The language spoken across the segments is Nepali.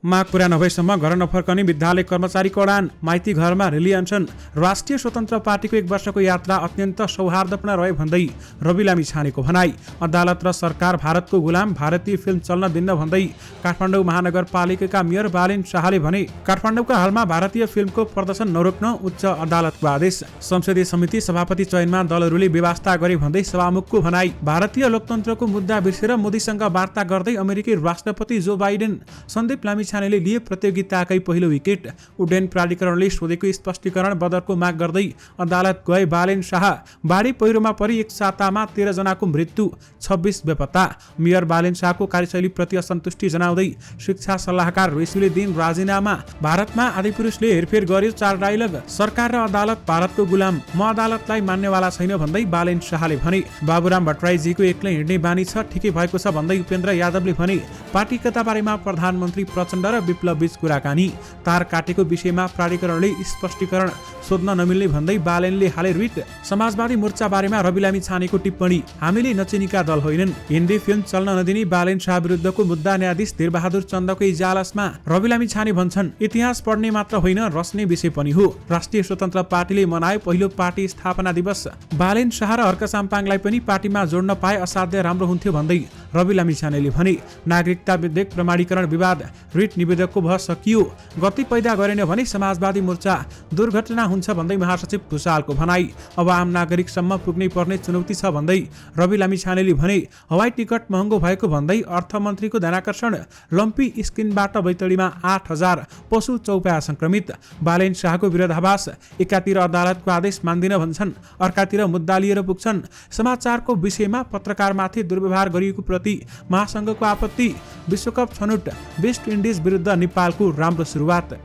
माग पुरा नभएसम्म घर नफर्कने विद्यालय कर्मचारीको अडान, माइती घरमा रेली अनसन। राष्ट्रिय स्वतन्त्र पार्टीको 1 वर्षको यात्रा अत्यन्त सौहार्दपूर्ण रह्यो भन्दै रवि लामिछानेको भनाई। अदालत र सरकार भारतको गुलाम, भारतीय फिल्म चल्न दिन्न भन्दै काठमाडौँ महानगरपालिकाका मेयर बालेन शाहले भने काठमाडौँका हालमा भारतीय फिल्मको प्रदर्शन नरोक्न उच्च अदालतको आदेश। संसदीय समिति सभापति चयनमा दलहरूले व्यवस्था गरे भन्दै सभामुखको भनाई। भारतीय लोकतन्त्रको मुद्दा बिर्सेर मोदीसँग वार्ता गर्दै अमेरिकी राष्ट्रपति जो बाइडेन। सन्दीप लामिछानेले लिए प्रतियोगिताकै पहिलो विकेट। उड्डयन प्राधिकरणले सोधेको स्पष्टीकरण बदरको माग गर्दै अदालत गए बालेन शाह। बाढी पहिरोमा परि एक सातामा 13 जनाको मृत्यु, 26 बेपत्ता। मेयर बालेन शाहको कार्यशैली प्रति असन्तुष्टि जनाउँदै शिक्षा सल्लाहकार ऋषिले दिन राजीनामा। भारतमा आदिपुरुषले हेरफेर गर्यो 4 डायलग। सरकार र अदालत भारतको गुलाम, म अदालतलाई मान्नेवाला छैन भन्दै बालेन शाहले भने। बाबुराम भट्टराईजीको एक्लै हिँड्ने बानी छ, ठिकै भएको छ भन्दै उपेन्द्र यादवले भने। पार्टी कताबारेमा प्रधानमन्त्री प्रचण्ड र विप्लव बीच कुराकानी। तार काटेको विषयमा प्राधिकरणले स्पष्टीकरण सोध्न नमिल्ने भन्दै बालेनले हाले ट्विट। समाजवादी मोर्चा बारेमा रवि लामिछानेको टिप्पणी। हामीले नचिनेका दल होइनन्। हिन्दी फिल्म चल्न नदिने बालेन शाह विरुद्धको मुद्दा न्यायाधीश धीरबहादुर चन्दको इजलासमा। रवि लामिछाने भन्छन् इतिहास पढ्ने मात्र होइन, रच्ने विषय पनि हो। राष्ट्रिय स्वतन्त्र पार्टीले मनायो पहिलो पार्टी स्थापना दिवस। बालेन शाह र हर्क साम्पाङलाई पनि पार्टीमा जोड्न पाए असाध्य राम्रो हुन्थ्यो भन्दै रवि लामिछानेले भने। नागरिकता विधेयक प्रमाणीकरण विवाद, रिट निवेदकको भर सकियो। गति पैदा गरेन भने समाजवादी मोर्चा दुर्घटना हुन्छ भन्दै महासचिव भुसालको भनाई। अब आम नागरिकसम्म पुग्नै पर्ने चुनौती छ भन्दै रवि लामिछानेले भने। हवाई टिकट महँगो भएको भन्दै अर्थमन्त्रीको ध्यानाकर्षण। लम्पी स्किनबाट बैतडीमा 8000 पशु चौपाया संक्रमित। बालेन शाहको विरोधाभास। एकातिर अदालतको आदेश मान्दिन भन्छन्, अर्कातिर मुद्दा लिएर पुग्छन्। समाचारको विषयमा पत्रकारमाथि दुर्व्यवहार गरिएको प्रति महासंघको आपत्ति। विश्वकप छनौट, वेस्ट इन्डिज विरुद्ध नेपालको राम्रो सुरुवात।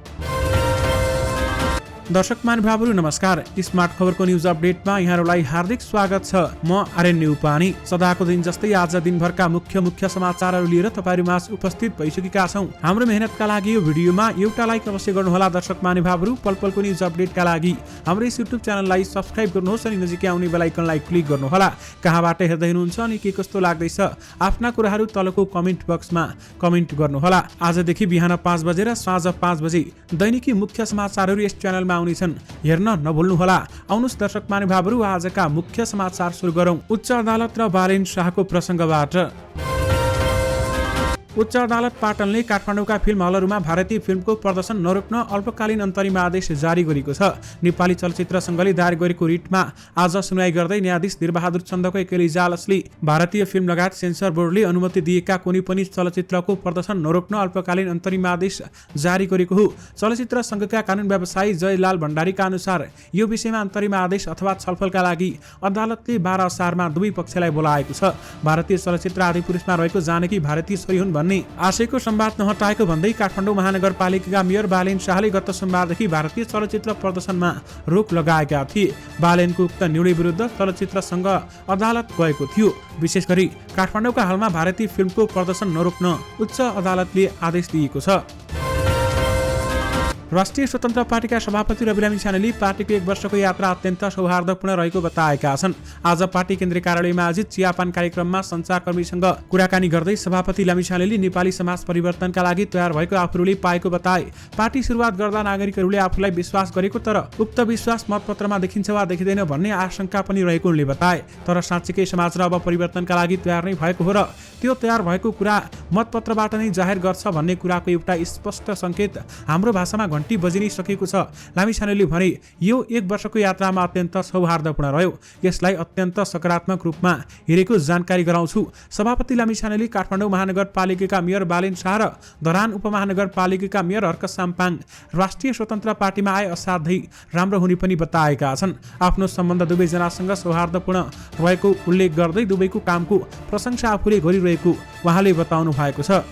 दर्शक महानुभावहरू नमस्कार। स्मार्ट खबरको न्युज अपडेटमा यहाँहरूलाई हार्दिक स्वागत छ। म आर्यन उपानी। सदाको दिन जस्तै आज दिनभरका मुख्य समाचारहरू लिएर तपाईहरुमाझ उपस्थित भइसकेका छौं। हाम्रो मेहनतका लागि यो भिडियोमा एउटा लाइक अवश्य गर्नुहोला। दर्शक महानुभावहरू पलपलको न्युज अपडेटका लागि हाम्रो यस युट्युब च्यानललाई सब्स्क्राइब गर्नुहोस् अनि नजिकै आउने बेल आइकनलाई क्लिक गर्नुहोला। कहाँबाट हेर्दै हुनुहुन्छ अनि के कस्तो लाग्दैछ आफ्ना कुराहरू तलको कमेन्ट बक्समा कमेन्ट गर्नुहोला। आजदेखि बिहान 5 बजे र साँझ 5 बजे दैनिकी मुख्य समाचारहरू यस च्यानलमा आउनेछन्, हेर्न नभुल्नुहोला। आउनुहोस् दर्शक महानुभावहरू आजका मुख्य समाचार सुरु गरौं। उच्च अदालत र बालेन शाहको प्रसङ्गबाट। उच्च अदालत पाटनले काठमाडौँका फिल्म हलहरूमा भारतीय फिल्मको प्रदर्शन नरोक्न अल्पकालीन अन्तरिम आदेश जारी गरेको छ। नेपाली चलचित्र संघले दायर गरेको रिटमा आज सुनवाई गर्दै न्यायाधीश धीरबहादुर चन्दको एकल इजलासले भारतीय फिल्म लगायत सेन्सर बोर्डले अनुमति दिएका कुनै पनि चलचित्रको प्रदर्शन नरोक्न अल्पकालीन अन्तरिम आदेश जारी गरेको हो। चलचित्र संघका कानुन व्यवसायी जयलाल भण्डारीका अनुसार यो विषयमा अन्तरिम आदेश अथवा छलफलका लागि अदालतले 12 असारमा दुवै पक्षलाई बोलाएको छ। भारतीय चलचित्र आदिपुरुषमा रहेको जानकी भारतीय छोरी हुन् भन्ने आशयको संवाद नहटाएको भन्दै काठमाडौँ महानगरपालिकाका मेयर बालेन शाहले गत सोमबारदेखि भारतीय चलचित्र प्रदर्शनमा रोक लगाएका थिए। बालेनको उक्त निर्णय विरुद्ध चलचित्र संघ अदालत गएको थियो। विशेष गरी काठमाडौँका हालमा भारतीय फिल्मको प्रदर्शन नरोक्न उच्च अदालतले आदेश दिएको छ। राष्ट्रिय स्वतन्त्र पार्टीका सभापति रवि लामिछानेले पार्टीको 1 वर्षको यात्रा अत्यन्त सौहार्दपूर्ण रहेको बताएका छन्। आज पार्टी केन्द्रीय कार्यालयमा आयोजित चियापान कार्यक्रममा सञ्चारकर्मीसँग कुराकानी गर्दै सभापति लामिछानेले नेपाली समाज परिवर्तनका लागि तयार भएको आफूले पाएको बताए। पार्टी सुरुवात गर्दा नागरिकहरूले आफूलाई विश्वास गरेको तर उक्त विश्वास मतपत्रमा देखिन्छ वा देखिँदैन भन्ने आशंका पनि रहेको उनले बताए। तर साँच्चीकै समाज र अब परिवर्तनका लागि तयार नै भएको हो र त्यो तयार भएको कुरा मतपत्रबाट नै जाहेर गर्छ भन्ने कुराको एउटा स्पष्ट संकेत हाम्रो भाषामा घण्टी बजिनै सकेको छ। लामिछानेले भने यो 1 वर्षको यात्रामा अत्यन्त सौहार्दपूर्ण रह्यो, यसलाई अत्यन्त सकारात्मक रूपमा हेरेको जानकारी गराउँछु। सभापति लामिछानेले काठमाडौँ महानगरपालिकाका मेयर बालेन शाह र धरान उपमहानगरपालिकाका मेयर हर्क साम्पाङ राष्ट्रिय स्वतन्त्र पार्टीमा आए असाध्यै राम्रो हुने पनि बताएका छन्। आफ्नो सम्बन्ध दुवैजनासँग सौहार्दपूर्ण रहेको उल्लेख गर्दै दुवैको कामको प्रशंसा आफूले गरिरहेको उहाँले बताउनु भएको छ।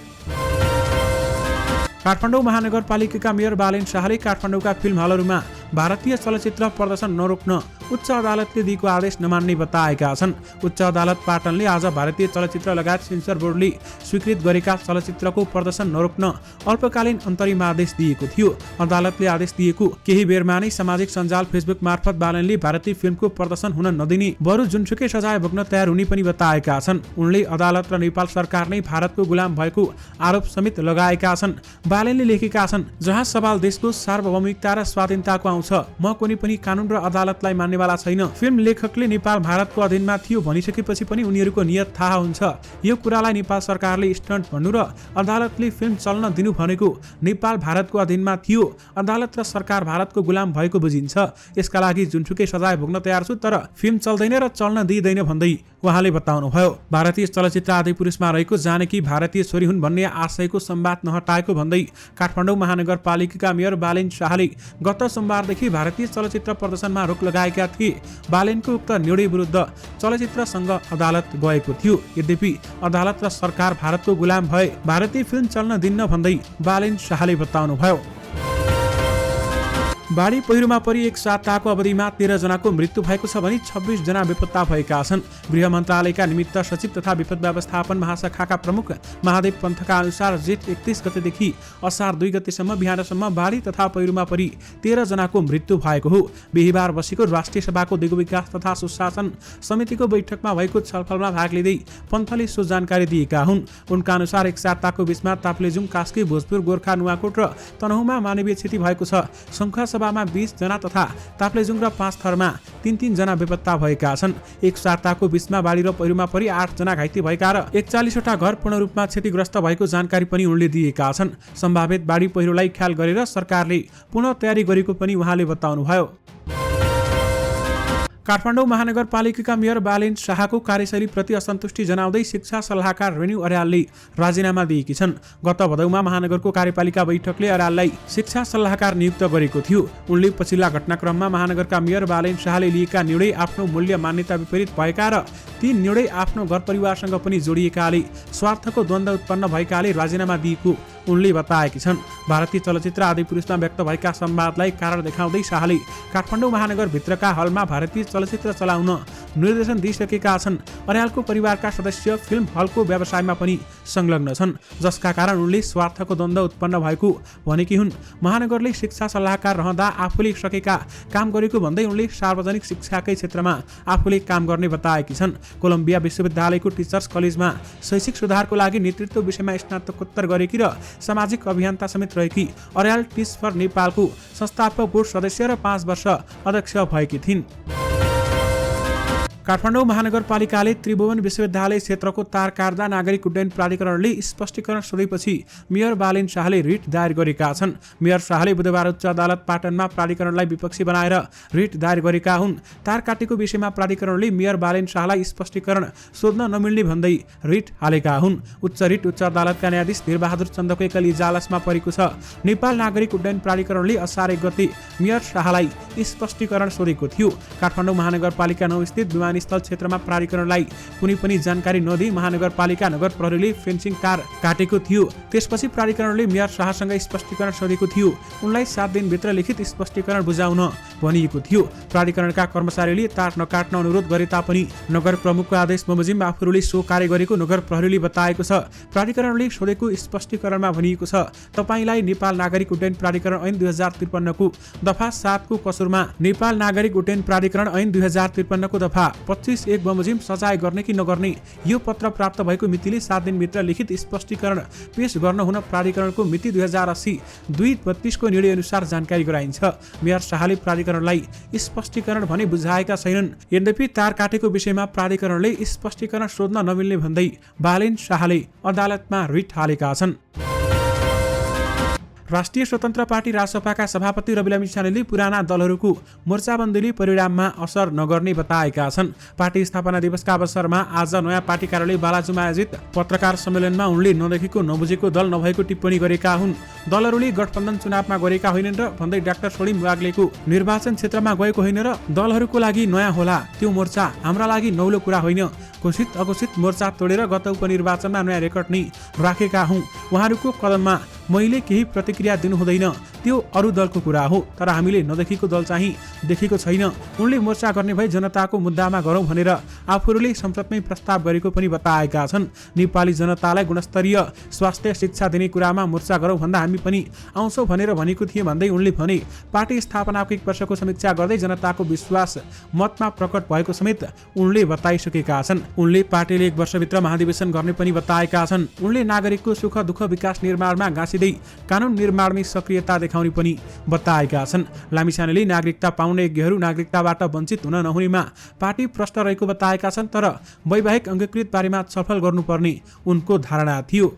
काठमाडौँ महानगरपालिकाका मेयर बालेन शाहले काठमाडौँका फिल्म हलहरूमा भारतीय चलचित्र प्रदर्शन नरोक्न उच्च अदालतले दिएको आदेश नमान्ने बताएका छन्। उच्च अदालत पाटनले आज भारतीय चलचित्र लगायत सेन्सर बोर्डले स्वीकृत गरेका चलचित्रको प्रदर्शन नरोक्न अल्पकालीन अन्तरिम आदेश दिएको थियो। अदालतले आदेश दिएको केही बेरमा नै सामाजिक सञ्जाल फेसबुक मार्फत बालनले भारतीय फिल्मको प्रदर्शन हुन नदिने बरु जुनसुकै सजाय भोग्न तयार हुने पनि बताएका छन्। उनले अदालत र नेपाल सरकार नै भारतको गुलाम भएको आरोप समेत लगाएका छन्। बालनले लेखेका छन्, जहाँ सवाल देशको सार्वभौमिकता र स्वाधीनताको आउँछ, म कुनै पनि कानुन र अदालतलाई मान्नेवाला छैन। फिल्म लेखकले नेपाल भारतको अधीनमा थियो भनिसकेपछि पनि उनीहरूको नियत थाहा हुन्छ। यो कुरालाई नेपाल सरकारले स्टन्ट भन्नु र अदालतले फिल्म चल्न दिनु भनेको नेपाल भारतको अधीनमा थियो, अदालत र सरकार भारतको गुलाम भएको बुझिन्छ। यसका लागि जुनसुकै सजाय भोग्न तयार छु, तर फिल्म चल्दैन र चल्न दिइँदैन भन्दै उहाँले बताउनुभयो। भारतीय चलचित्र आदिपुरुषमा रहेको जानकी भारतीय छोरी हुन् भन्ने आशयको संवाद नहटाएको भन्दै काठमाडौँ महानगरपालिकाका मेयर बालेन शाहले गत सोमबारदेखि भारतीय चलचित्र प्रदर्शनमा रोक लगाएका थिए। बालेनको उक्त निर्णय विरुद्ध चलचित्रसँग अदालत गएको थियो। यद्यपि अदालत र सरकार भारतको गुलाम भए भारतीय फिल्म चल्न दिन्न भन्दै बालेन शाहले बताउनुभयो। बाढी पहिरोमा परि एक साताको अवधिमा 13 जनाको मृत्यु भएको छ भने 26 जना बेपत्ता भएका छन्। गृह मन्त्रालयका निमित्त सचिव तथा विपद व्यवस्थापन महाशाखाका प्रमुख महादेव पन्थका अनुसार जेठ 31 गतेदेखि असार 2 गतेसम्म बिहानसम्म बाढी तथा पहिरोमा परि 13 जनाको मृत्यु भएको हो। बिहिबार बसेको राष्ट्रिय सभाको दिगो विकास तथा सुशासन समितिको बैठकमा भएको छलफलमा भाग लिँदै पन्थले सो जानकारी दिएका हुन्। उनका अनुसार एक साताको बीचमा ताप्लेजुङ, कास्की, भोजपुर, गोर्खा, नुवाकोट र तनहुँमा मानवीय क्षति भएको छ। सभामा 20 जना तथा ताप्लेजुङ र 5 थरमा 3-3 जना बेपत्ता भएका छन्। एक साताको बीचमा बाढी र पहिरोमा परि 8 जना घाइते भएका र 41 वटा घर पूर्ण रूपमा क्षतिग्रस्त भएको जानकारी पनि उनले दिएका छन्। सम्भावित बाढी पहिरोलाई ख्याल गरेर सरकारले पुनः तयारी गरेको पनि उहाँले बताउनुभयो। काठमाडौँ महानगरपालिकाका मेयर बालेन शाहको कार्यशैलीप्रति असन्तुष्टि जनाउँदै शिक्षा सल्लाहकार रेणु अर्यालले राजीनामा दिएकी छन्। गत भदौमा महानगरको कार्यपालिका बैठकले अर्याललाई शिक्षा सल्लाहकार नियुक्त गरेको थियो। उनले पछिल्ला घटनाक्रममा महानगरका मेयर बालेन शाहले लिएका निर्णय आफ्नो मूल्य मान्यता विपरीत भएका र ती निर्णय आफ्नो घर परिवारसँग पनि जोडिएकाले स्वार्थको द्वन्द्व उत्पन्न भएकाले राजीनामा दिएको उनले बताएकी छन्। भारतीय चलचित्र आदिपुरुषमा व्यक्त भएका संवादलाई कारण देखाउँदै शाहले काठमाडौँ महानगरभित्रका हलमा भारतीय चलचित्र चलाउन निर्देशन दिइसकेका छन्। अर्यालको परिवारका सदस्य फिल्म हलको व्यवसायमा पनि संलग्न छन्, जसका कारण उनले स्वार्थको द्वन्द्व उत्पन्न भएको भनेकी हुन्। महानगरले शिक्षा सल्लाहकार रहँदा आफूले सकेका काम गरेको भन्दै उनले सार्वजनिक शिक्षाकै क्षेत्रमा आफूले काम गर्ने बताएकी छन्। कोलम्बिया विश्वविद्यालयको टिचर्स कलेजमा शैक्षिक सुधारको लागि नेतृत्व विषयमा स्नातकोत्तर गरेकी र सामाजिक अभियन्ता समेत रहेकी अर्याल टिच फर नेपालको संस्थापक बोर्ड सदस्य र 5 वर्ष अध्यक्ष भएकी थिइन्। काठमाडौँ महानगरपालिकाले त्रिभुवन विश्वविद्यालय क्षेत्रको तार काट्दा नागरिक उड्डयन प्राधिकरणले स्पष्टीकरण सोधेपछि मेयर बालेन शाहले रिट दायर गरेका छन्। मेयर शाहले बुधबार उच्च अदालत पाटनमा प्राधिकरणलाई विपक्षी बनाएर रिट दायर गरेका हुन्। तार काटेको विषयमा प्राधिकरणले मेयर बालेन शाहलाई स्पष्टीकरण सोध्न नमिल्ने भन्दै रिट हालेका हुन्। उच्च रिट उच्च अदालतका न्यायाधीश धीरबहादुर चन्दको एकल इजलासमा परेको छ। नेपाल नागरिक उड्डयन प्राधिकरणले असार 1 गते मेयर शाहलाई स्पष्टीकरण सोधेको थियो। काठमाडौँ महानगरपालिका 9 स्थित विमानस्थल क्षेत्रमा प्राधिकरणलाई कुनै पनि जानकारी नदिई महानगरपालिका नगर प्रहरीले फेन्सिङ तार काटेको थियो। त्यसपछि प्राधिकरणले मेयर शाहसँग स्पष्टीकरण सोधेको थियो। उनलाई 7 दिनभित्र लिखित स्पष्टीकरण बुझाउन भनिएको थियो। प्राधिकरणका कर्मचारीले तार नकाट्न अनुरोध गरे तापनि नगर प्रमुखको आदेश बमोजिम आफूले सो कार्य गरेको नगर प्रहरीले बताएको छ। प्राधिकरणले सोधेको स्पष्टीकरणमा भनिएको छ, तपाईलाई नेपाल नागरिक उड्डयन प्राधिकरण ऐन 2053 को दफा 7 को कसुरमा नेपाल नागरिक उड्डयन प्राधिकरण ऐन 2053 को दफा 25(1) बमोजिम सजाय गर्ने कि नगर्ने यो पत्र प्राप्त भएको मितिले 7 दिनभित्र लिखित स्पष्टीकरण पेश गर्न हुन प्राधिकरणको मिति 2080-2-32 को निर्णय अनुसार जानकारी गराइन्छ। मेयर शाहले प्राधिकरणलाई स्पष्टीकरण भने बुझाएका छैनन्। यद्यपि तार काटेको विषयमा प्राधिकरणले स्पष्टीकरण सोध्न नमिल्ने भन्दै बालेन शाहले अदालतमा रिट हालेका छन्। राष्ट्रिय स्वतन्त्र पार्टी रासपाका सभापति रविलामी छानेलले पुराना दलहरूको मोर्चाबन्दीले परिणाममा असर नगर्ने बताएका छन्। पार्टी स्थापना दिवसका अवसरमा आज नयाँ पार्टी कार्यालय बालाजुमा आयोजित पत्रकार सम्मेलनमा उनले नदेखेको नबुझेको दल नभएको टिप्पणी गरेका हुन्। दलहरूले गठबन्धन चुनावमा गरेका होइनन् र भन्दै डाक्टर सोडिम वाग्लेको निर्वाचन क्षेत्रमा गएको होइन र दलहरूको लागि नयाँ होला, त्यो मोर्चा हाम्रा लागि नौलो कुरा होइन। घोषित अघोषित मोर्चा तोडेर गत उपनिर्वाचनमा नयाँ रेकर्ड नै राखेका हुँ। उहाँहरूको कदममा मैले केही प्रतिक्रिया दिनु हुँदैन। त्यो अरू दलको कुरा हो, तर हामीले नदेखेको दल चाहिँ देखेको छैन। उनले मोर्चा गर्ने भए जनताको मुद्दामा गरौँ भनेर आफूहरूले संसदमै प्रस्ताव गरेको पनि बताएका छन्। नेपाली जनतालाई गुणस्तरीय स्वास्थ्य शिक्षा दिने कुरामा मोर्चा गरौँ भन्दा हामी पनि आउँछौँ भनेर भनेको थिए भन्दै उनले भने पार्टी स्थापनाको 1 वर्षको समीक्षा गर्दै जनताको विश्वास मतमा प्रकट भएको समेत उनले बताइसकेका छन्। उनले पार्टीले 1 वर्षभित्र महाधिवेशन गर्ने पनि बताएका छन्। उनले नागरिकको सुख दुःख विकास निर्माणमा गाँसिँदै कानुन निर्माणमै सक्रियता देखाउने पनि बताएका छन्। लामिछानेले नागरिकता पाउने योग्यहरू नागरिकताबाट वञ्चित हुन नहुनेमा पार्टी प्रष्ट रहेको बताएका छन्, तर वैवाहिक अंगीकृत बारेमा छलफल गर्नुपर्ने उनको धारणा थियो।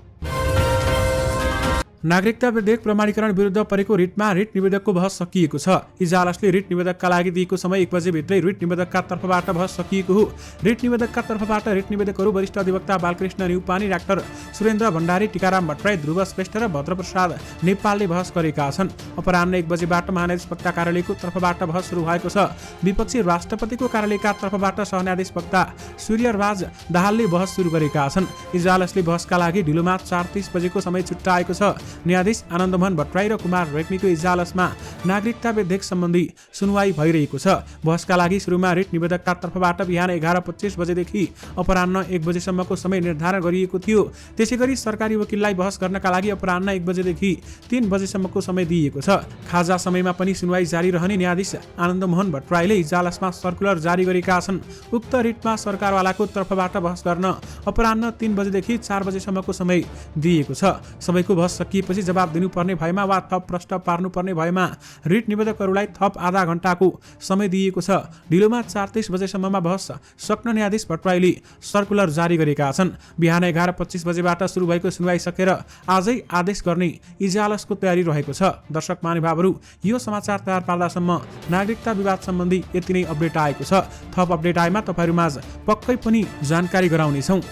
नागरिकता विधेयक प्रमाणीकरण विरुद्ध परेको रिटमा रिट निवेदकको बहस सकिएको छ। इजालसले रिट निवेदकका लागि दिएको समय 1 बजेभित्रै रिट निवेदकका तर्फबाट बहस सकिएको हो। रिट निवेदकका तर्फबाट रिट निवेदकहरू वरिष्ठ अधिवक्ता बालकृष्ण न्युपानी, डाक्टर सुरेन्द्र भण्डारी, टीकाराम भट्टराई, ध्रुव श्रेष्ठ र भद्रप्रसाद नेपालले बहस गरेका छन्। अपराह्न 1 बजेबाट महान्यायाधीश वक्ता कार्यालयको तर्फबाट बहस सुरु भएको छ। विपक्षी राष्ट्रपतिको कार्यालयका तर्फबाट सहन्यायाधीश वक्ता सूर्यराज दाहालले बहस सुरु गरेका छन्। इजालसले बहसका लागि ढिलोमा 4:30 बजेको समय छुट्याएको छ। न्यायाधीश आनन्दमोहन भट्टराई र कुमार रेग्मीको इजलासमा नागरिकता विधेयक सम्बन्धी सुनवाई भइरहेको छ। बहसका लागि सुरुमा रिट निवेदकका तर्फबाट बिहान 11:25 बजेदेखि अपराह्न 1 बजेसम्मको समय निर्धारण गरिएको थियो। त्यसैगरी सरकारी वकिललाई बहस गर्नका लागि अपराह्न 1 बजेदेखि 3 बजेसम्मको समय दिइएको छ। खाजा समयमा पनि सुनवाई जारी रहने न्यायाधीश आनन्दमोहन भट्टराईले इजलासमा सर्कुलर जारी गरेका छन्। उक्त रिटमा सरकारवालाको तर्फबाट बहस गर्न अपराह्न 3 बजेदेखि 4 बजेसम्मको समय दिइएको छ। सबैको बहस पछि जवाब दिनुपर्ने भएमा वा थप प्रश्न पार्नुपर्ने भएमा रिट निवेदकहरूलाई थप आधा घण्टाको समय दिइएको छ। ढिलोमा 4:30 बजेसम्ममा बहस सक्न न्यायाधीश भट्टराईले सर्कुलर जारी गरेका छन्। बिहान 11:25 बजेबाट सुरु भएको सुनवाई सकेर आजै आदेश गर्ने इजलासको तयारी रहेको छ। दर्शक महानुभावहरू, यो समाचार तयार पार्दासम्म नागरिकता विवाद सम्बन्धी यति नै अपडेट आएको छ। थप अपडेट आएमा तपाईहरुमाझ पक्कै पनि जानकारी गराउनेछौँ।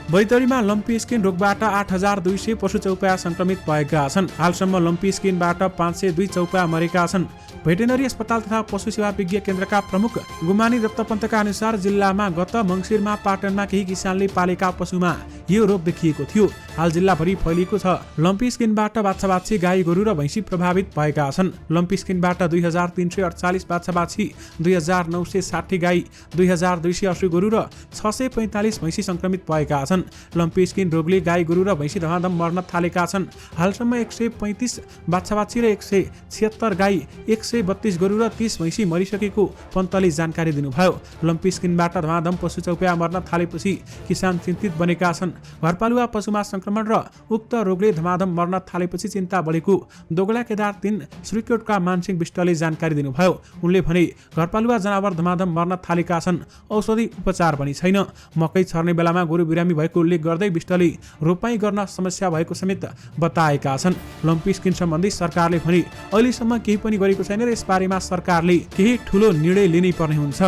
बैतडीमा लम्पी स्किन रोगबाट 8200 पशु चौपाया संक्रमित भएका छन्। हालसम्म लम्पी स्किनबाट 502 चौपाया मरेका छन्। भेटेनरी अस्पताल तथा पशु सेवा विज्ञ केन्द्रका प्रमुख गुमानी दत्तपन्तका अनुसार जिल्लामा गत मङ्सिरमा पाटनमा केही किसानले पालेका पशुमा यो रोग देखिएको थियो। हाल जिल्लाभरि फैलिएको छ। लम्पी स्किनबाट बाछाबाछी, गाई गोरु र भैँसी प्रभावित भएका छन्। लम्पी स्किनबाट 2348 बाछाबाछी, 2960 गाई, 2280 गोरु र 645 भैँसी संक्रमित भएका छन्। लम्पी स्किन रोगले गाई गोरु र भैँसी धमाधम मर्न थालेका छन्। हालसम्म 135 बाछाबाछी र 176 गाई, 132 गोरु र 30 भैँसी मरिसकेको पन्तले जानकारी दिनुभयो। लम्पी स्किनबाट धमाधम पशु चौपाया मर्न थालेपछि किसान चिन्तित बनेका छन्। घरपालुवा पशुमा संक्रमण र उक्त रोगले धमाधम मर्न थालेपछि चिन्ता बढेको दोगला केदार 3 श्रीकोटका मानसिंह विष्टले जानकारी दिनुभयो। उनले भने घरपालुवा जनावर धमाधम मर्न थालेका छन्, औषधि उपचार पनि छैन। मकै छर्ने बेलामा गोरु बिरामी भएको उल्लेख गर्दै विष्टले रोपाई गर्न समस्या भएको समेत बताएका छन्। लम्पी स्किन सम्बन्धी सरकारले भने अहिलेसम्म केही पनि गरेको छैन र यसबारेमा सरकारले केही ठूलो निर्णय लिनै पर्ने हुन्छ।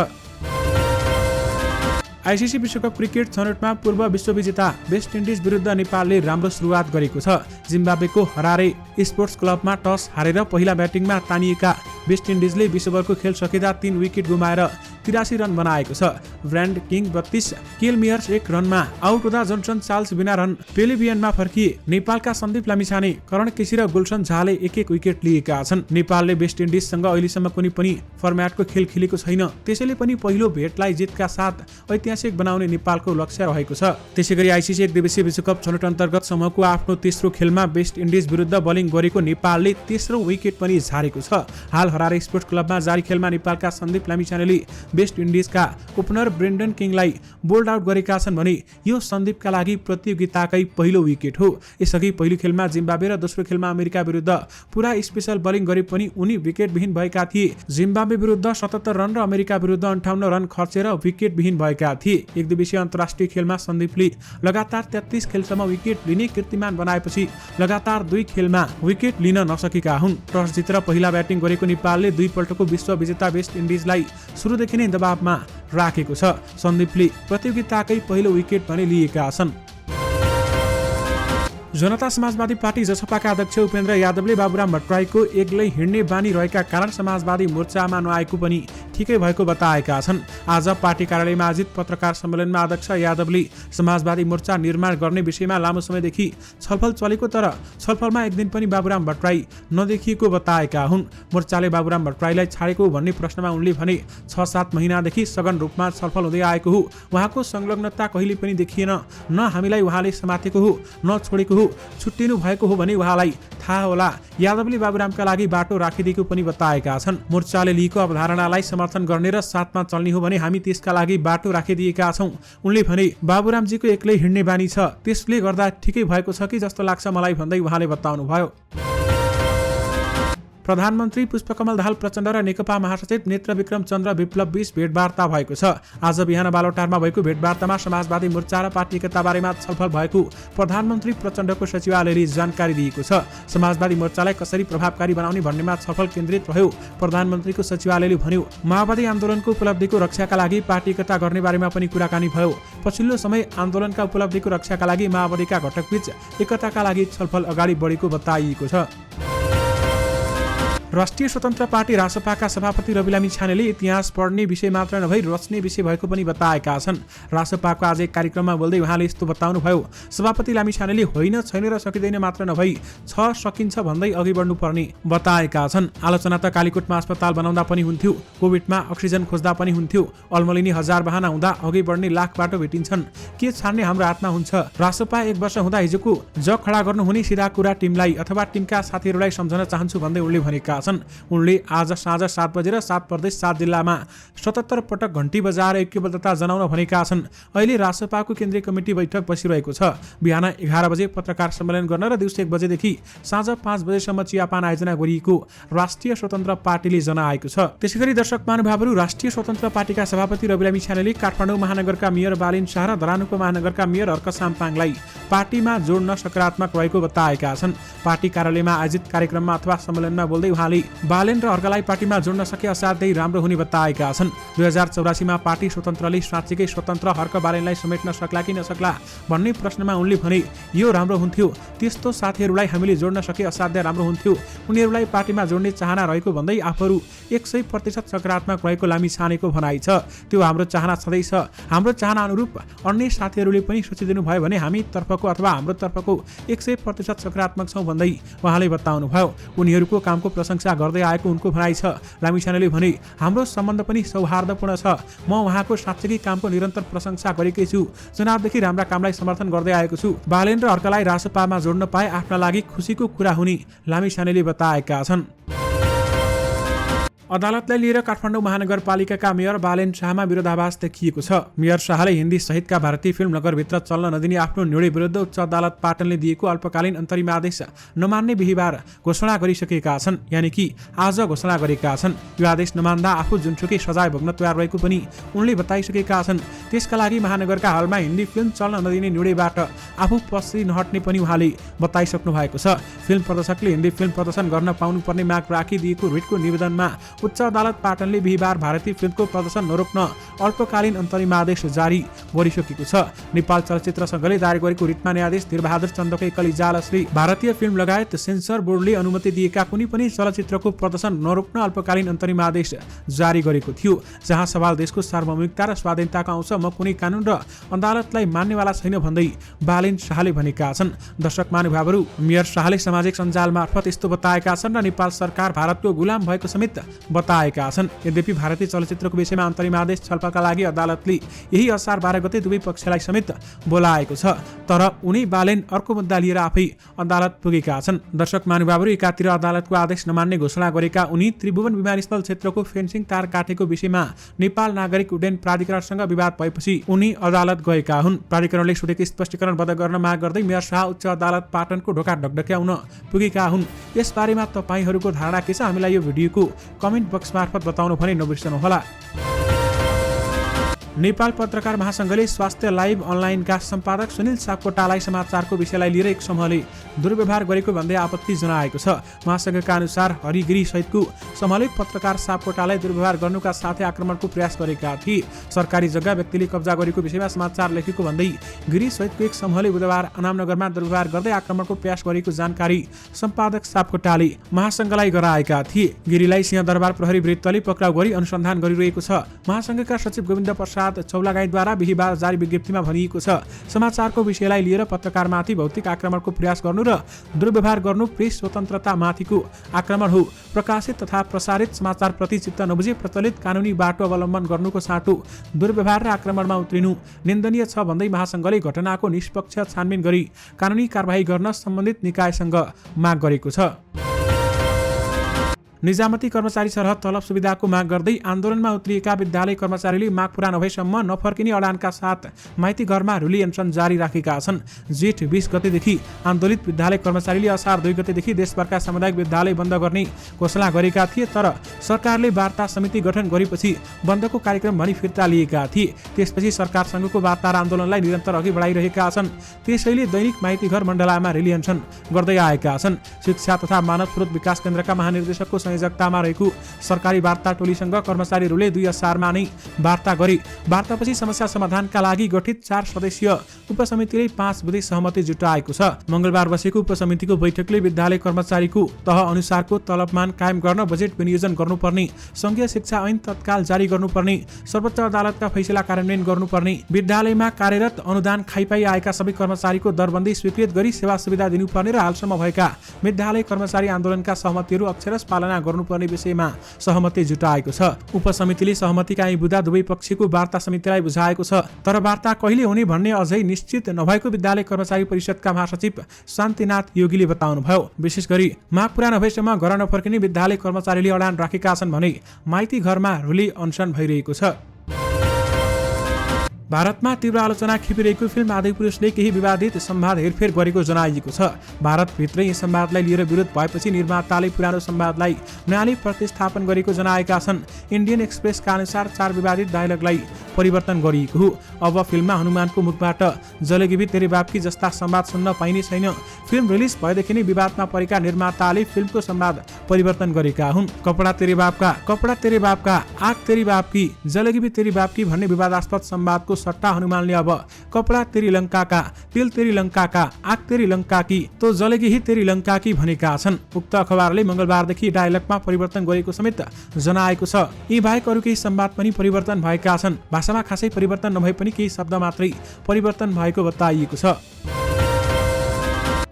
आइसिसी विश्वकप क्रिकेट छनौटमा पूर्व विश्वविजेता वेस्ट इन्डिज विरुद्ध नेपालले राम्रो सुरुवात गरेको छ। जिम्बाब्वेको हरारे स्पोर्ट्स क्लबमा टस हारेर पहिला ब्याटिङमा तानिएका वेस्ट इन्डिजले विश्वभरको खेल सकिँदा 3 विकेट गुमाएर 83 रन बनाएको छ। ब्रान्ड किङ 32, केल मेयर्स 1 रनमा आउट हुँदा जोन्सन चार्ल्स बिना रन पेलिभियनमा फर्किए। नेपालका सन्दीप लामिछाने, करण केसी र गुलसन झाले 1-1 विकेट लिएका छन्। नेपालले वेस्ट इन्डिजसँग अहिलेसम्म कुनै पनि फर्म्याटको खेल खेलेको छैन। त्यसैले पनि पहिलो भेटलाई जितका साथ ऐतिहासिक बनाउने नेपालको लक्ष्य रहेको छ। त्यसैगरी आइसिसी 1 दिवसीय विश्वकप छनौट अन्तर्गत समूहको आफ्नो तेस्रो खेलमा वेस्ट इन्डिज विरुद्ध बलिङ गरेको नेपालले तेस्रो विकेट पनि झारेको छ। हाल हरारे स्पोर्ट्स क्लबमा जारी खेलमा नेपालका सन्दीप लामिछानेले वेस्ट इन्डिजका ओपनर ब्रेन्डन किङलाई बोल्ड आउट गरेका छन् भने यो सन्दीपका लागि प्रतियोगिताकै पहिलो विकेट हो। यसअघि पहिलो खेलमा जिम्बाब्वे र दोस्रो खेलमा अमेरिका विरुद्ध पुरा स्पेशल बलिङ गरे पनि उनी विकेटविहीन भएका थिए। जिम्बाब्वे विरुद्ध 77 रन र अमेरिका विरुद्ध 58 रन खर्चेर विकेटविहीन भएका थिए। एक दिवसीय अन्तर्राष्ट्रिय खेलमा सन्दीपले लगातार 33 खेलसम्म विकेट लिने कीर्तिमान बनाएपछि लगातार 2 खेलमा विकेट लिन नसकेका हुन्। टस जितेर पहिला ब्याटिङ गरेको नेपालले 2 पल्टको विश्व विजेता वेस्ट इन्डिजलाई सुरुदेखि नै दबावमा राखेको छ। सन्दीपले प्रतियोगिताकै पहिलो विकेट पनि लिएका छन्। जनता समाजवादी पार्टी जसपाका अध्यक्ष उपेन्द्र यादवले बाबुराम भट्टराईको एक्लै हिँड्ने बानी रहेका कारण समाजवादी मोर्चामा नआएको पनि ठिकै भएको बताएका छन्। आज पार्टी कार्यालयमा आयोजित पत्रकार सम्मेलनमा अध्यक्ष यादवले समाजवादी मोर्चा निर्माण गर्ने विषयमा लामो समयदेखि छलफल चलेको तर छलफलमा एक दिन पनि बाबुराम भट्टराई नदेखिएको बताएका हुन्। मोर्चाले बाबुराम भट्टराईलाई छाडेको भन्ने प्रश्नमा उनले भने 6-7 महिनादेखि सघन रूपमा छलफल हुँदै आएको हो। उहाँको संलग्नता कहिले पनि देखिएन। न हामीलाई उहाँले समातेको हो न छोडेको हो। छुट्टिनु भएको हो भने उहाँलाई थाहा होला। यादवले बाबुरामका लागि बाटो राखिदिएको पनि बताएका छन्। मोर्चाले लिएको अवधारणालाई समर्थन गर्ने र साथमा चल्ने हो भने हामी त्यसका लागि बाटो राखिदिएका छौँ। उनले भने बाबुरामजीको एक्लै हिँड्ने बानी छ, त्यसले गर्दा ठिकै भएको छ कि जस्तो लाग्छ मलाई भन्दै उहाँले बताउनुभयो। प्रधानमन्त्री पुष्पकमल दाहाल प्रचण्ड र नेकपा महासचिव नेत्र विक्रम चन्द्र विप्लव बीच भेटवार्ता भएको छ। आज बिहान बालोटारमा भएको भेटवार्तामा समाजवादी मोर्चा र पार्टी एकता बारेमा छलफल भएको प्रधानमन्त्री प्रचण्डको सचिवालयले जानकारी दिएको छ। समाजवादी मोर्चालाई कसरी प्रभावकारी बनाउने भन्नेमा छलफल केन्द्रित रह्यो। प्रधानमन्त्रीको सचिवालयले भन्यो, माओवादी आन्दोलनको उपलब्धिको रक्षाका लागि पार्टी एकता गर्ने बारेमा पनि कुराकानी भयो। पछिल्लो समय आन्दोलनका उपलब्धिको रक्षाका लागि माओवादीका घटकबीच एकताका लागि छलफल अगाडि बढेको बताइएको छ। राष्ट्रिय स्वतन्त्र पार्टी रासपाका सभापति रवि लामी छानेले इतिहास पढ्ने विषय मात्र नभई रच्ने विषय भएको पनि बताएका छन्। रासपाको आज एक कार्यक्रममा बोल्दै उहाँले यस्तो बताउनुभयो, सभापति लामी छानेले होइन छैन र सकिँदैन मात्र नभई छ सकिन्छ भन्दै अघि बढ्नुपर्ने बताएका छन्। आलोचना त कालीकोटमा अस्पताल बनाउँदा पनि हुन्थ्यो, कोभिडमा अक्सिजन खोज्दा पनि हुन्थ्यो, अल्मलिनी 1000 बहाना हुँदा अघि बढ्ने लाख बाटो भेटिन्छन्, के छाड्ने हाम्रो हातमा हुन्छ। रासपा 1 वर्ष हुँदा हिजोको जग खडा गर्नुहुने सिधा कुरा टिमलाई अथवा टिमका साथीहरूलाई सम्झन चाहन्छु भन्दै उनले भनेका छन्। उनले आज साँझ 7 बजेर 7 प्रदेश 7 जिल्लामा 77 पटक घण्टी बजाएर ऐक्यबद्धता जनाउन भनेका छन्। अहिले रासपाको केन्द्रीय कमिटी बैठक बसिरहेको छ। बिहान 11 बजे पत्रकार सम्मेलन गर्न र दिउँसो 1 बजेदेखि साँझ 5 बजेसम्म चियापान आयोजना गरिएको राष्ट्रिय स्वतन्त्र पार्टीले जनाएको छ। त्यसैगरी दर्शक महानुभावहरू, राष्ट्रिय स्वतन्त्र पार्टीका सभापति रवि लामी छानेले काठमाडौँ महानगरका मेयर बालेन शाह र धरानुको महानगरका मेयर हर्क साम्पाङलाई पार्टीमा जोड्न सकारात्मक रहेको बताएका छन्। पार्टी कार्यालयमा आयोजित कार्यक्रममा अथवा सम्मेलनमा बोल्दै उहाँले बालेन र हर्कलाई पार्टीमा जोड्न सके असाध्यै राम्रो हुने बताएका छन्। 2084मा पार्टी स्वतन्त्रले साँच्चीकै स्वतन्त्र हर्क बालेनलाई समेट्न सक्ला कि नसक्ला भन्ने प्रश्नमा उनले भने, यो राम्रो हुन्थ्यो, त्यस्तो साथीहरूलाई हामीले जोड्न सके असाध्य राम्रो हुन्थ्यो, उनीहरूलाई पार्टीमा जोड्ने चाहना रहेको भन्दै आफूहरू 100% सकारात्मक रहेको लामी छानेको भनाइ छ। त्यो हाम्रो चाहना छँदैछ। हाम्रो चाहना अनुरूप अन्य साथीहरूले पनि सोचिदिनु भयो भने हामी तर्फको अथवा हाम्रो तर्फको 100% सकारात्मक छौँ भन्दै उहाँले बताउनुभयो। उनीहरूको कामको प्रशंसा गर्दै आएको उनको भनाइ छ। लामी छानेले भने, हाम्रो सम्बन्ध पनि सौहार्दपूर्ण छ। म उहाँको साँच्चीकै कामको निरन्तर प्रशंसा गरेकै छु। चुनावदेखि राम्रा कामलाई समर्थन गर्दै आएको छु। बालेन र हर्कलाई रासपामा जोड्न पाए आफ्ना लागि खुसीको कुरा हुने लामी छानेले बताएका छन्। अदालतलाई लिएर काठमाडौँ महानगरपालिकाका मेयर बालेन शाहमा विरोधाभास देखिएको छ। मेयर शाहले हिन्दी सहितका भारतीय फिल्म नगरभित्र चल्न नदिने आफ्नो निर्णय विरुद्ध उच्च अदालत पाटनले दिएको अल्पकालीन अन्तरिम आदेश नमान्ने बिहिबार घोषणा गरिसकेका छन्, यानि कि आज घोषणा गरेका छन्। यो आदेश नमान्दा आफू जुनसुकै सजाय भोग्न तयार रहेको पनि उनले बताइसकेका छन्। त्यसका लागि महानगरका हलमा हिन्दी फिल्म चल्न नदिने निर्णयबाट आफू पछि नहट्ने पनि उहाँले बताइसक्नु भएको छ। फिल्म प्रदर्शकले हिन्दी फिल्म प्रदर्शन गर्न पाउनुपर्ने माग राखिदिएको रिटको निवेदनमा उच्च अदालत पाटनले बिहिबार भारतीय फिल्मको प्रदर्शन नरोक्न अल्पकालीन अन्तरिम आदेश जारी गरिसकेको छ। नेपाल चलचित्र संघले दायर गरेको रिटमा न्यायाधीश धीरबहादुर चन्दको एकल इजलासले भारतीय फिल्म लगायत सेन्सर बोर्डले अनुमति दिएका कुनै पनि चलचित्रको प्रदर्शन नरोक्न अल्पकालीन अन्तरिम आदेश जारी गरेको थियो, जहाँ सवाल देशको सार्वभौमिकता र स्वाधीनताको आउँछ। म कुनै कानुन र अदालतलाई मान्नेवाला छैन भन्दै बालेन शाहले भनेका छन्। दर्शक महानुभावहरू, मेयर शाहले सामाजिक सञ्जाल मार्फत यस्तो बताएका छन् र नेपाल सरकार भारतको गुलाम भएको समेत बताएका छन्। यद्यपि भारतीय चलचित्रको विषयमा अन्तरिम आदेश छलफलका लागि अदालतले यही असार 12 गते दुवै पक्षलाई समेत बोलाएको छ, तर उनी बालेन अर्को मुद्दा लिएर आफै अदालत पुगेका छन्। दर्शक महानुभावहरू, एकातिर अदालतको आदेश नमान्ने घोषणा गरेका उनी त्रिभुवन विमानस्थल क्षेत्रको फेन्सिङ तार काटेको विषयमा नेपाल नागरिक उड्डयन प्राधिकरणसँग विवाद भएपछि उनी अदालत गएका हुन्। प्राधिकरणले सोधेको स्पष्टीकरण बद्ध गर्न माग गर्दै मेयर शाह उच्च अदालत पाटनको ढोका ढकढक्याउन पुगेका हुन्। यसबारेमा तपाईहरूको धारणा के छ? हामीलाई यो भिडियोको कमेन्ट बक्स मार्फत बताउनु भने नबिर्सनुहोला। नेपाल पत्रकार महासंघले स्वास्थ्य लाइभ अनलाइनका सम्पादक सुनिल सापकोटालाई समाचारको विषयलाई लिएर एक समूहले दुर्व्यवहार गरेको भन्दै आपत्ति जनाएको छ। महासंघका अनुसार हरिगिरी सहितको समूहले पत्रकार सापकोटालाई दुर्व्यवहार गर्नुका साथै आक्रमणको प्रयास गरेका थिए। सरकारी जग्गा व्यक्तिले कब्जा गरेको विषयमा समाचार लेखेको भन्दै गिरी सहितको एक समूहले बुधबार अनामनगरमा दुर्व्यवहार गर्दै आक्रमणको प्रयास गरेको जानकारी सम्पादक सापकोटाले महासंघलाई गराएका थिए। गिरीलाई सिंहदरबार प्रहरी वृत्तले पक्राउ गरी अनुसन्धान गरिरहेको छ। महासंघका सचिव गोविन्द प्रसाद चौलागाईद्वारा बिहीबार जारी विज्ञप्तिमा भनिएको छ, समाचारको विषयलाई लिएर पत्रकारमाथि भौतिक आक्रमणको प्रयास गर्नु र दुर्व्यवहार गर्नु प्रेस स्वतन्त्रतामाथिको आक्रमण हो। प्रकाशित तथा प्रसारित समाचारप्रति चित्त नबुझी प्रचलित कानुनी बाटो अवलम्बन गर्नुको साटो दुर्व्यवहार र आक्रमणमा उत्रिनु निन्दनीय छ भन्दै महासंघले घटनाको निष्पक्ष छानबिन गरी कानुनी कारबाही गर्न सम्बन्धित निकायसँग माग गरेको छ। निजामती कर्मचारी सरह तलब सुविधाको माग गर्दै आन्दोलनमा उत्रिएका विद्यालय कर्मचारीले माग पूरा नभएसम्म नफर्किने अडानका साथ माइती घरमा रुली अनसन जारी राखेका छन्। जेठ 20 गतेदेखि आन्दोलित विद्यालय कर्मचारीले असार 2 गतेदेखि देशभरका सामुदायिक विद्यालय बन्द गर्ने घोषणा गरेका थिए, तर सरकारले वार्ता समिति गठन गरेपछि बन्दको कार्यक्रम भनी फिर्ता लिएका थिए। त्यसपछि सरकारसँगको वार्ता र आन्दोलनलाई निरन्तर अघि बढाइरहेका छन्। त्यसैले दैनिक माइती घर मण्डलामा रेली अनसन गर्दै आएका छन्। शिक्षा तथा मानव स्रोत विकास केन्द्रका महानिर्देशकको संयोजकतामा रहेको सरकारी वार्ता टोलीसँग कर्मचारीहरूले 2 असारमा नै वार्ता गरे। वार्तापछि समस्या समाधानका लागि गठित 4 सदस्यीय उपसमितिले 5 बुँदे सहमति जुटाएको छ। मंगलबार बसेको उपसमितिको बैठकले विद्यालय कर्मचारीको तह अनुसारको तलबमान कायम गर्न बजेट विनियोजन गर्नुपर्ने, संघीय शिक्षा ऐन तत्काल जारी गर्नुपर्ने, सर्वोच्च अदालतका फैसला कार्यान्वयन गर्नुपर्ने, विद्यालयमा कार्यरत अनुदान खाइपाई आएका सबै कर्मचारीको दरबन्दी स्वीकृत गरी सेवा सुविधा दिनुपर्ने र हालसम्म भएका विद्यालय कर्मचारी आन्दोलनका सहमतिहरू अक्षरशः पालना गर्नुपर्ने विषयमा सहमति जुटाएको छ। उपसमितिले सहमतिका यी बुँदा दुवै पक्षको वार्ता समितिलाई बुझाएको छ, तर वार्ता कहिले हुने भन्ने अझै निश्चित नभएको विद्यालय कर्मचारी परिषदका महासचिव शान्तिनाथ योगीले बताउनुभयो। विशेष गरी माग पूरा नभएसम्म घर नफर्किने विद्यालय कर्मचारीले अडान राखेका छन् भने माइती घरमा रुली अनसन भइरहेको छ। भारतमा तीव्र आलोचना खिपिरहेको फिल्म आदिपुरुषले केही विवादित संवाद हेरफेर गरेको जनाइएको छ। भारतभित्रै यस संवादलाई लिएर विरोध भएपछि निर्माताले पुरानो संवादलाई नयाँले प्रतिस्थापन गरेको जनाएका छन्। इन्डियन एक्सप्रेसका अनुसार 4 विवादित डायलगलाई परिवर्तन गरिएको हो। अब फिल्ममा हनुमानको मुखबाट जलेगी तेरे बाप की जस्ता संवाद सुन्न पाइने छैन। फिल्म रिलिज भएदेखि नै विवादमा परेका निर्माताले फिल्मको संवाद परिवर्तन गरेका हुन्। कपडा तेरे बाप का, आग तेरी बाप की, जलेगी तेरी बाप की भन्ने विवादास्पद संवादको सट्टा हनुमानले अब कपडा तेरी लंका का, तिल तेरी लंका का, आग तेरी लंका की, तो जलेगी ही तेरी लंका की भनेका छन्। उक्त अखबारले मंगलबारदेखि डायलगमा परिवर्तन गरेको समेत जनाएको छ। यी बाहेक अरू केही संवाद पनि परिवर्तन भएका छन्। भाषामा खासै परिवर्तन नभए पनि केही शब्द मात्रै परिवर्तन भएको बताइएको छ।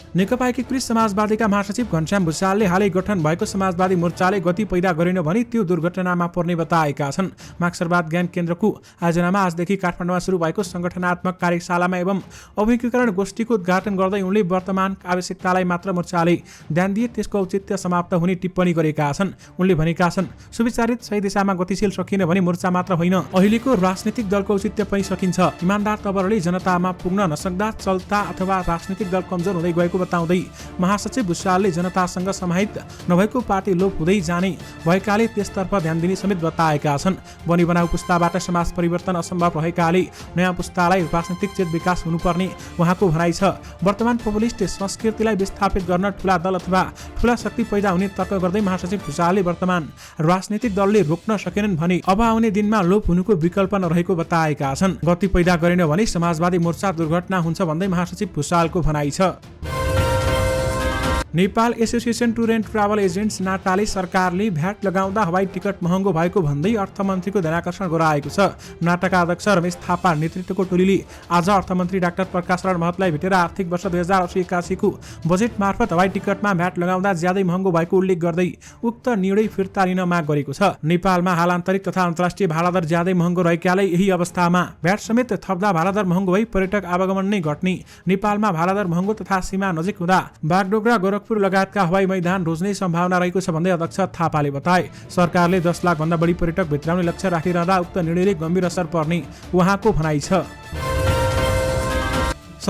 नेकपा एकीकृत समाजवादीका महासचिव घनश्याम भुसालले हालै गठन भएको समाजवादी मोर्चाले गति पैदा गरेन भनी त्यो दुर्घटनामा पर्ने बताएका छन्। मार्क्सवाद ज्ञान केन्द्रको आयोजनामा आजदेखि काठमाडौँमा सुरु भएको संगठनात्मक कार्यशालामा एवं अभिमुखीकरण गोष्ठीको उद्घाटन गर्दै उनले वर्तमान आवश्यकतालाई मात्र मोर्चाले ध्यान दिए त्यसको औचित्य समाप्त हुने टिप्पणी गरेका छन्। उनले भनेका छन्, सुविचारित सही दिशामा गतिशील सकिने भने मोर्चा मात्र होइन, अहिलेको राजनीतिक दलको औचित्य पनि सकिन्छ। इमानदार तवरले जनतामा पुग्न नसक्दा चल्ता अथवा राजनीतिक दल कमजोर हुँदै गएको बताउँदै महासचिव भुसालले जनतासँग समाहित नभएको पार्टी लोप हुँदै जाने भएकाले त्यसतर्फ ध्यान दिने समेत बताएका छन्। बनी बनाउ पुस्ताबाट समाज परिवर्तन असम्भव रहेकाले नयाँ पुस्तालाई राजनीतिक चेत विकास हुनुपर्ने उहाँको भनाइ छ। वर्तमान पपुलिस्ट संस्कृतिलाई विस्थापित गर्न ठूला दल अथवा ठूला शक्ति पैदा हुने तर्क गर्दै महासचिव भुसालले वर्तमान राजनीतिक दलले रोक्न सकेनन् भने अब आउने दिनमा लोप हुनुको विकल्प नरहेको बताएका छन्। गति पैदा गरेन भने समाजवादी मोर्चा दुर्घटना हुन्छ भन्दै महासचिव भुसालको भनाइ छ। Nepal association tour and travel agents नाटाले सरकारले भ्याट लगाउँदा हवाई टिकट महँगो भएको भन्दै अर्थमन्त्रीको ध्यानाकर्षण गराएको छ। नाटाका अध्यक्ष रमेश थापा नेतृत्वको टोलीले आज अर्थमन्त्री डाक्टर प्रकाश शरण महतलाई भेटेर आर्थिक वर्ष 2080-81 को बजेट मार्फत हवाई टिकटमा भ्याट लगाउँदा ज्यादै महँगो भएको उल्लेख गर्दै उक्त निर्णय फिर्ता लिन माग गरेको छ। नेपालमा हाल आन्तरिक तथा अन्तर्राष्ट्रिय भाडादर ज्यादै महँगो रहेकाले यही अवस्थामा भ्याट समेत थप्दा भाडादर महँगो भई पर्यटक आवागमन नै घट्ने, नेपालमा भाडादर महँगो तथा सीमा नजिक हुँदा बागडोगरा गोरखपुर लगायतका हवाई मैदान रोज्ने सम्भावना रहेको छ भन्दै अध्यक्ष थापाले बताए। सरकारले 10 लाख भन्दा बढी पर्यटक भित्राउने लक्ष्य राखिरहँदा उक्त निर्णयले गम्भीर असर पर्ने उहाँको भनाइ छ।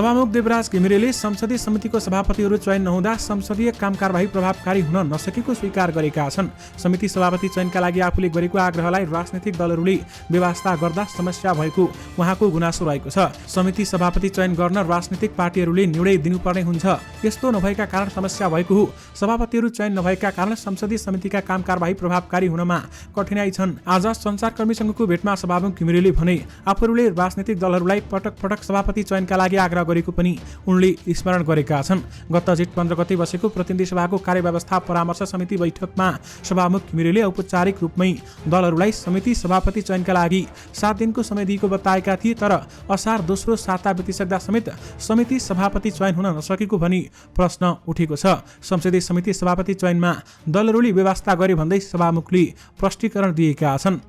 सभामुख देवराज घिमिरेले संसदीय समितिको सभापतिहरू चयन नहुँदा संसदीय कामकारबाही प्रभावकारी हुन नसकेको स्वीकार गरेका छन्। समिति सभापति चयनका लागि आफूले गरेको आग्रहलाई राजनीतिक दलहरूले बेवास्ता गर्दा समस्या भएको उहाँको गुनासो रहेको छ। समिति सभापति चयन गर्न राजनीतिक पार्टीहरूले निर्णय दिनुपर्ने हुन्छ। यस्तो नभएका कारण समस्या भएको हो। सभापतिहरू चयन नभएका कारण संसदीय समितिका कामकारबाही प्रभावकारी हुनमा कठिनाई छन्। आज सञ्चारकर्मीसँगको भेटमा सभामुख घिमिरेले भने आफूहरूले राजनीतिक दलहरूलाई पटक पटक सभापति चयनका लागि आग्रह गरेको पनि उनले स्मरण गरेका छन्। गत जेठ 15 गते बसेको प्रतिनिधि सभाको कार्यव्यवस्था परामर्श समिति बैठकमा सभामुख घिमिरेले औपचारिक रूपमै दलहरूलाई समिति सभापति चयनका लागि 7 दिनको समय दिएको बताएका थिए। तर असार दोस्रो साता बितिसक्दा समेत समिति सभापति चयन हुन नसकेको भनी प्रश्न उठेको छ। संसदीय समिति सभापति चयनमा दलहरूले व्यवस्था गरे भन्दै सभामुखले स्पष्टीकरण दिएका छन्।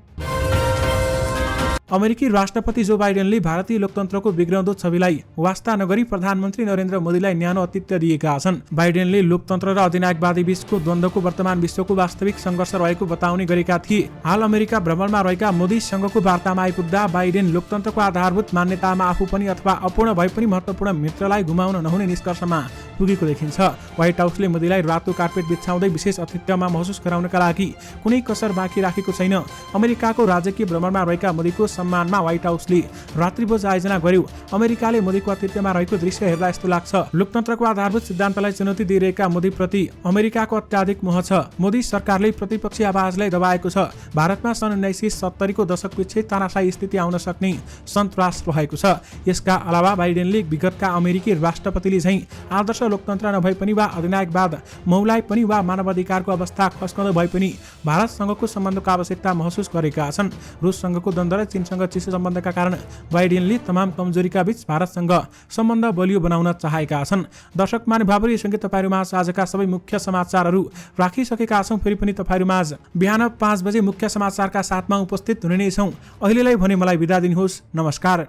अमेरिकी राष्ट्रपति जो बाइडेनले भारतीय लोकतन्त्रको बिग्रउँदो छविलाई वास्ता नगरी प्रधानमन्त्री नरेन्द्र मोदीलाई न्यानो आतिथ्य दिएका छन्। बाइडेनले लोकतन्त्र र अधिनायकवादी बीचको द्वन्द्वको वर्तमान विश्वको वास्तविक सङ्घर्ष रहेको बताउने गरेका थिए। हाल अमेरिका भ्रमणमा रहेका मोदीसँगको वार्तामा आइपुग्दा बाइडेन लोकतन्त्रको आधारभूत मान्यतामा आफू पनि अथवा अपूर्ण भए पनि महत्त्वपूर्ण मित्रलाई गुमाउन नहुने निष्कर्षमा पुगेको देखिन्छ। व्हाइट हाउसले मोदीलाई रातो कार्पेट बिछाउँदै विशेष आतिथ्यमा महसुस गराउनका लागि कुनै कसर बाँकी राखेको छैन। अमेरिकाको राजकीय भ्रमणमा रहेका मोदीको सम्मानमा व्हाइट हाउसले रात्रिभोज आयोजना गर्यो। अमेरिकाले मोदीको आतिथ्यमा रहेको दृश्य हेर्दा यस्तो लाग्छ लोकतन्त्रको आधारभूत सिद्धान्तलाई चुनौती दिइरहेका मोदीप्रति अमेरिकाको अत्याधिक मोह छ। मोदी सरकारले प्रतिपक्षी आवाजलाई दबाएको छ। भारतमा सन् 1970 को दशकपछि तानाशाही स्थिति आउन सक्ने सन्तास रहेको छ। यसका अलावा बाइडेनले विगतका अमेरिकी राष्ट्रपतिले झैं आदर्श लोकतन्त्र नभए पनि वा अधिनायकवाद मौलाइ पनि वा मानवाधिकारको अवस्था खस्कँदो भए पनि भारतसँगको सम्बन्धको आवश्यकता महसुस गरेका छन्। रुससँगको द्वन्द्व र चीनसँग चिसो सम्बन्धका कारण बाइडेनले तमाम कमजोरीका बीच भारतसँग सम्बन्ध बलियो बनाउन चाहेका छन्। दर्शक महानुभावहरू यससँगै तपाईँहरूमाझ आजका सबै मुख्य समाचारहरू राखिसकेका छौँ। फेरि पनि तपाईँहरूमाझ बिहान 5 बजे मुख्य समाचारका साथमा उपस्थित हुने नै छौँ। अहिलेलाई भने मलाई बिदा दिनुहोस्। नमस्कार।